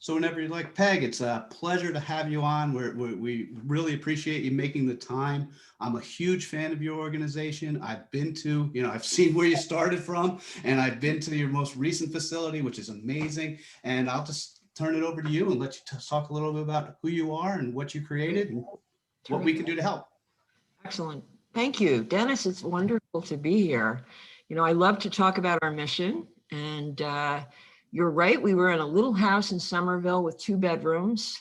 So whenever you're like, Peg, it's a pleasure to have you on. We really appreciate you making the time. I'm a huge fan of your organization. I've been to, I've seen where you started from, and I've been to your most recent facility, which is amazing. And I'll just turn it over to you and let you talk a little bit about who you are and what you created and what we can do to help. Excellent. Thank you, Dennis. It's wonderful to be here. I love to talk about our mission, and you're right. We were in a little house in Somerville with 2 bedrooms.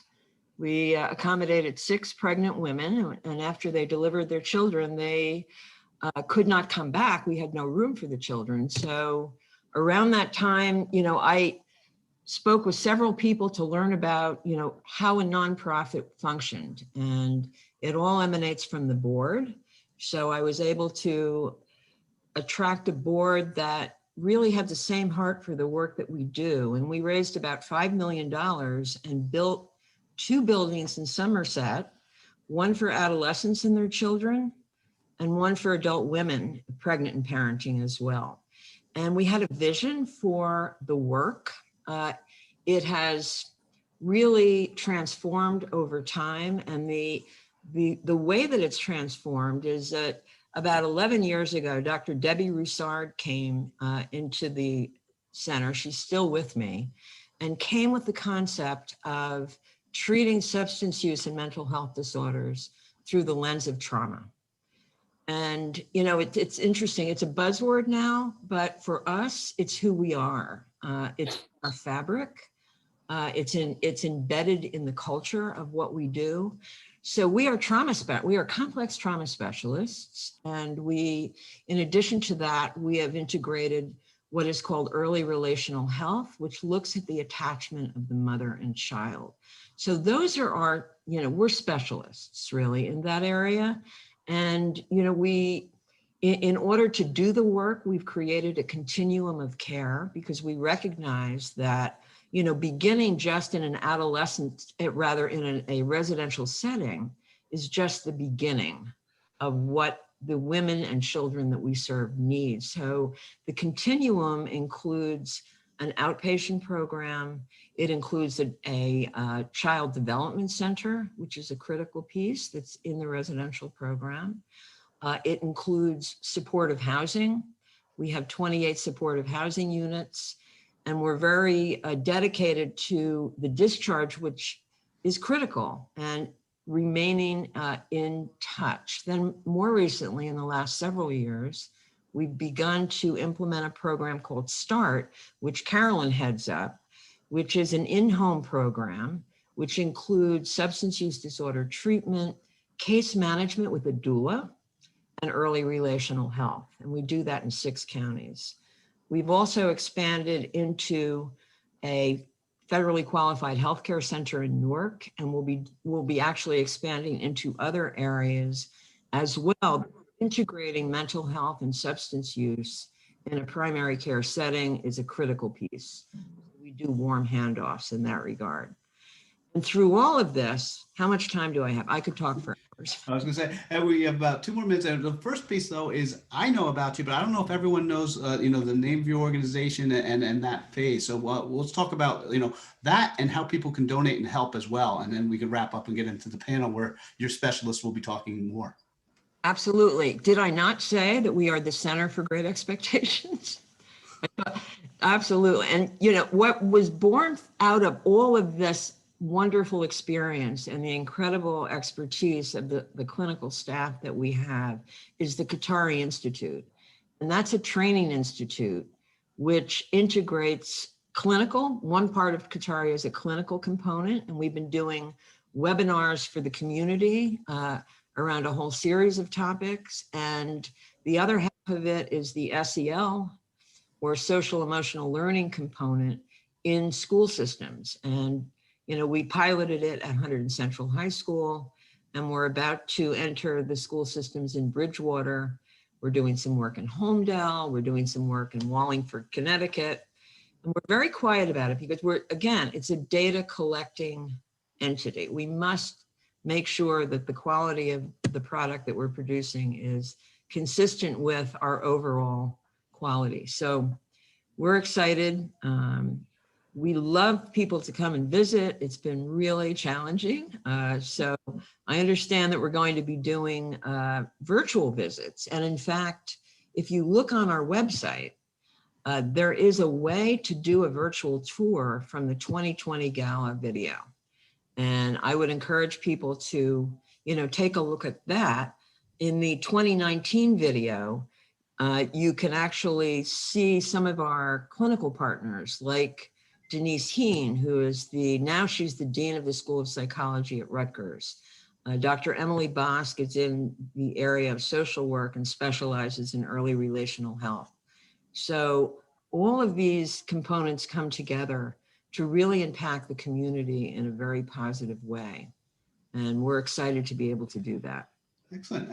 We accommodated 6 pregnant women, and after they delivered their children, they could not come back. We had no room for the children. So around that time, I spoke with several people to learn about, how a nonprofit functioned, and it all emanates from the board. So I was able to attract a board that really had the same heart for the work that we do. And we raised about $5 million and built 2 buildings in Somerset, one for adolescents and their children, and one for adult women, pregnant and parenting as well. And we had a vision for the work. It has really transformed over time. And the way that it's transformed is that about 11 years ago, Dr. Debbie Roussard came into the center. She's still with me, and came with the concept of treating substance use and mental health disorders through the lens of trauma. And, it's interesting. It's a buzzword now, but for us, it's who we are. It's our fabric. It's embedded in the culture of what we do. So we are complex trauma specialists. And in addition to that, we have integrated what is called Early Relational Health, which looks at the attachment of the mother and child. So those are we're specialists really in that area. And, in order to do the work, we've created a continuum of care, because we recognize that, beginning just in an adolescent, rather in a residential setting, is just the beginning of what the women and children that we serve need. So the continuum includes an outpatient program. It includes a child development center, which is a critical piece that's in the residential program. It includes supportive housing. We have 28 supportive housing units, and we're very dedicated to the discharge, which is critical, and remaining in touch. Then more recently, in the last several years, we've begun to implement a program called START, which Carolyn heads up, which is an in-home program, which includes substance use disorder treatment, case management with a doula, and early relational health. And we do that in 6 counties. We've also expanded into a federally qualified healthcare center in Newark, and we'll be actually expanding into other areas as well. Integrating mental health and substance use in a primary care setting is a critical piece. We do warm handoffs in that regard. And through all of this, how much time do I have? I could talk for hours. I was going to say, and we have about 2 more minutes. And the first piece, though, is I know about you, but I don't know if everyone knows, the name of your organization and that phase. So let's talk about, that and how people can donate and help as well. And then we can wrap up and get into the panel where your specialists will be talking more. Absolutely. Did I not say that we are the Center for Great Expectations? Absolutely. And, what was born out of all of this wonderful experience and the incredible expertise of the clinical staff that we have is the CTARI Institute. And that's a training institute which integrates clinical. One part of CTARI is a clinical component, and we've been doing webinars for the community around a whole series of topics. And the other half of it is the SEL, or social emotional learning component, in school systems. And, we piloted it at Hunterdon Central High School, and we're about to enter the school systems in Bridgewater. We're doing some work in Holmdel. We're doing some work in Wallingford, Connecticut. And we're very quiet about it because it's a data collecting entity. We must make sure that the quality of the product that we're producing is consistent with our overall quality. So we're excited. we love people to come and visit. It's been really challenging. So I understand that we're going to be doing virtual visits. And in fact, if you look on our website, there is a way to do a virtual tour from the 2020 gala video. And I would encourage people to, take a look at that. In the 2019 video, you can actually see some of our clinical partners like Denise Heen, who is now she's the Dean of the School of Psychology at Rutgers. Dr. Emily Bosk is in the area of social work and specializes in early relational health. So all of these components come together to really impact the community in a very positive way. And we're excited to be able to do that. Excellent.